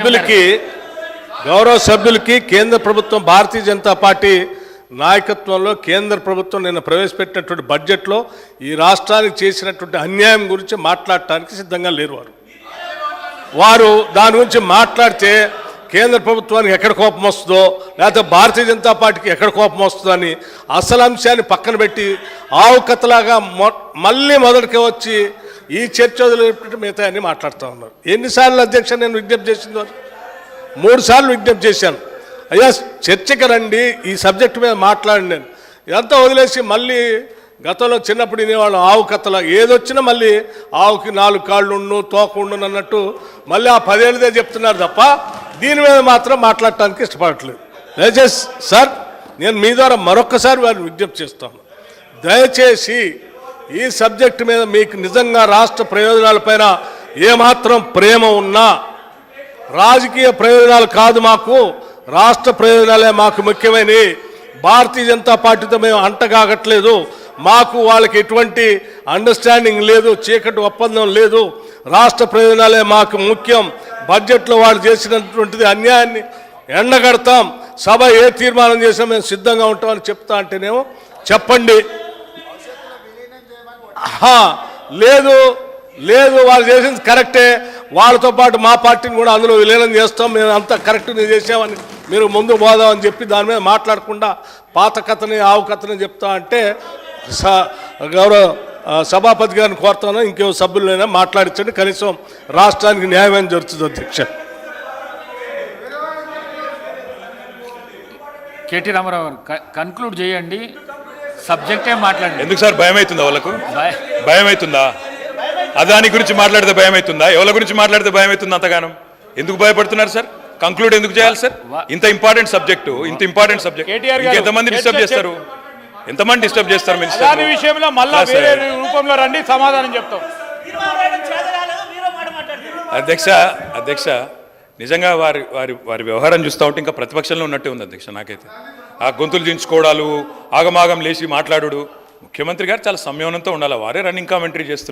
సభ్యులకి గౌరవ సభ్యులకి కేంద్ర ప్రభుత్వం భారతీయ జనతా పార్టీ నాయకత్వంలో కేంద్ర ప్రభుత్వం నిన్న ప్రవేశపెట్టినటువంటి బడ్జెట్లో ఈ రాష్ట్రానికి చేసినటువంటి అన్యాయం గురించి మాట్లాడటానికి సిద్ధంగా లేరు. వారు దాని గురించి మాట్లాడితే కేంద్ర ప్రభుత్వానికి ఎక్కడ కోపం వస్తుందో లేకపోతే భారతీయ జనతా పార్టీకి ఎక్కడ కోపం వస్తుందో అని అసలు అంశాన్ని పక్కన పెట్టి ఆవు కథలాగా మళ్ళీ మొదటికి వచ్చి ఈ చర్చ వదిలిపెట్టి మిగతా అన్ని మాట్లాడుతూ ఉన్నారు. ఎన్నిసార్లు అధ్యక్ష నేను విజ్ఞప్తి చేసింది వారు 3 సార్లు విజ్ఞప్తి చేశాను. అయ్యా చర్చకి రండి, ఈ సబ్జెక్టు మీద మాట్లాడి నేను ఇదంతా వదిలేసి మళ్ళీ గతంలో చిన్నప్పుడు వినేవాళ్ళు ఆవు కథల ఏదొచ్చినా మళ్ళీ ఆవుకి 4 కాళ్ళు ఉండు తోక ఉండు అన్నట్టు మళ్ళీ ఆ 10 ఏళ్ళదే చెప్తున్నారు తప్ప దీని మీద మాత్రం మాట్లాడటానికి ఇష్టపడట్లేదు. దయచేసి సార్ నేను మీ ద్వారా మరొక్కసారి వారిని విజ్ఞప్తి చేస్తాను, దయచేసి ఈ సబ్జెక్టు మీద మీకు నిజంగా రాష్ట్ర ప్రయోజనాలపైన ఏమాత్రం ప్రేమ ఉన్నా, రాజకీయ ప్రయోజనాలు కాదు మాకు రాష్ట్ర ప్రయోజనాలే మాకు ముఖ్యమైనవి, భారతీయ జనతా పార్టీతో మేము అంటగాగట్లేదు, మాకు వాళ్ళకి ఎటువంటి అండర్స్టాండింగ్ లేదు, చీకటి ఒప్పందం లేదు, రాష్ట్ర ప్రయోజనాలే మాకు ముఖ్యం, బడ్జెట్లో వాళ్ళు చేసినటువంటిది అన్యాయాన్ని ఎండగడతాం, సభ ఏ తీర్మానం చేసినా మేము సిద్ధంగా ఉంటామని చెప్తా అంటేనేమో చెప్పండి, లేదు లేదు వాళ్ళు చేసింది కరెక్టే, వాళ్ళతో పాటు మా పార్టీని కూడా అందులో విలీనం చేస్తాం, మేము అంతా కరెక్ట్ చేసామని మీరు ముందు పోదామని చెప్పి దాని మీద మాట్లాడకుండా పాత కథని ఆవు కథని చెప్తా అంటే గౌరవ సభాపతి గారిని కోరుతాను, ఇంకో సభ్యులైనా మాట్లాడించండి, కనీసం రాష్ట్రానికి న్యాయం జరుగుతుంది. అధ్యక్ష కేటీ రామారావు గారు కన్క్లూడ్ చేయండి, సబ్జెక్టే మాట్లాడండి. ఎందుకు సార్ భయం అవుతుందా వాళ్ళకు? భయం అవుతుందా? అదాని గురించి మాట్లాడితే భయం అవుతుందా? ఎవరి గురించి మాట్లాడితే భయం అవుతుందా? అంతగానం ఎందుకు భయపడుతున్నారు సార్? కంక్లూడ్ ఎందుకు చేయాలి సార్? ఇంత ఇంపార్టెంట్ సబ్జెక్టు, ఇంత ఇంపార్టెంట్ సబ్జెక్ట్ ఎంతమంది డిస్టర్బ్ చేస్తారు? ఎంతమంది డిస్టర్బ్ చేస్తారు మినిస్టర్ విషయంలో? మళ్ళా వేరే రూపంలో రండి, సమాధానం చెప్తాం. అధ్యక్ష నిజంగా వారి వారి వారి వ్యవహారం చూస్తూ ఉంటే ఇంకా ప్రతిపక్షంలో ఉన్నట్టే ఉంది అధ్యక్ష. నాకైతే ఆ గొంతులు దించుకోవడాలు, ఆగమాగం లేచి మాట్లాడు, ముఖ్యమంత్రి గారు చాలా సంయమనంతో ఉండాలి, వారే రన్నింగ్ కామెంటరీ చేస్తున్నారు.